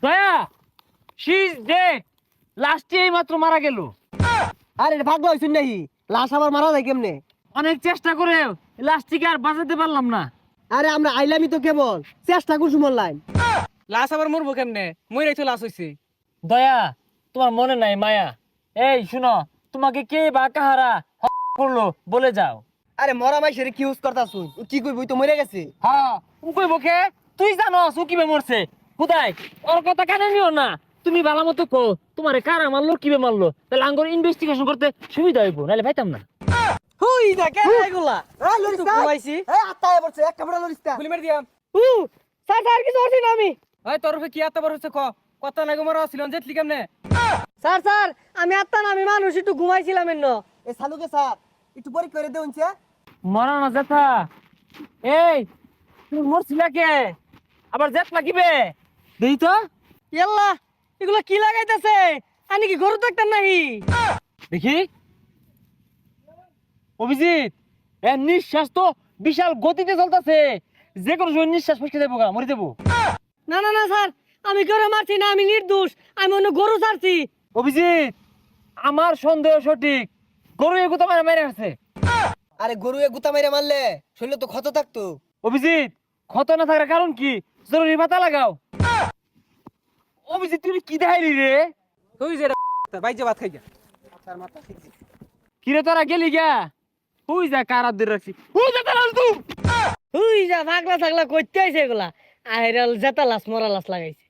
দয়া, she is dead. লাস্টে এই মাত্র মারা গেল। আরে এটা পাগলা হইছুন নাকি? লাশ আবার মারা যায় কেমনে? অনেক চেষ্টা করে লাস্টটিকে আর বাঁচাতে পারলাম না। আরে আমরা আইলামই তো কেবল, চেষ্টা করছু মরলাম। লাশ আবার মরবো কেমনে? মইরাই তো লাশ হইছে। দয়া, তোমার মনে নাই মায়া? এই শুনো, তোমাকে কে বা কাহারা করলো বলে যাও। আরে মরা মাইশের কি ইউজ করতাছুন? ও কি কইবই তো মরে গেছে। হ্যাঁ, উকই বকে তুই জানোস ও কিবে মরছে। খুদাই, ওর কথা কানে নিও না। তুমি ভালো মতো কো তোমারে কারা মারলো কিবে মারলো, তাহলে আঙ্গর ইনভেস্টিগেশন করতে সুবিধা হইব, নাহলে পাইতাম না। হুই না কে এগুলা? এই তুই লরিস্তা, ঘুমাইছি। এই আত্তায় পড়ছে একটা বড় লরিস্তা। গুলি মেরে দিয়াম। স্যার স্যার কিছু করছি না আমি। ওই তোর উপরে কি এত বড় হচ্ছে ক? কত নাগো মারা ছিল জেতলি কেমনে? স্যার স্যার আমি আত্তা না, আমি মানুষ একটু ঘুমাইছিলাম এন্ন। এ সালুকে স্যার একটু পরীক্ষা করে দেউনছে। মরা না জেঠা। এই তুমি মরছিলা কে? আবার জেঠ লাগিবে দেই তো। ইয়াল্লা এগুলা কি লাগাইতেছে? আমি কি গরু দেখতাম নাহি? দেখি অভিজিৎ, এর নিঃশ্বাস তো বিশাল গতিতে চলতেছে। যে কোনো সময় নিঃশ্বাস ফসকে যাবো গা, মরে যাবো। না না না স্যার, আমি কেউ মারছি না, আমি নির্দোষ। আমি অন্য গরু ছাড়ছি। অভিজিৎ, আমার সন্দেহ সঠিক। গরু এগুতো মারা মেরে আছে। আরে গরু এ গুতা মেরে মারলে শরীরে তো ক্ষত থাকতো। অভিজিৎ, ক্ষত না থাকার কারণ কি? জরুরি পাতা লাগাও। অভিজিৎ, তুমি কি দেখাইলি রে? তুই যে বাইজে ভাত খাই যা। তার মাথা ঠিকছে। কিরে তোরা গেলি গা? হুই যা কারার দিয়ে রাখছি। হুই যা তারা তুই। হুই যা পাগলা ছাগলা কইতে আইছে এগুলা। আহেরাল জেতা লাস মরা লাস লাগাইছে।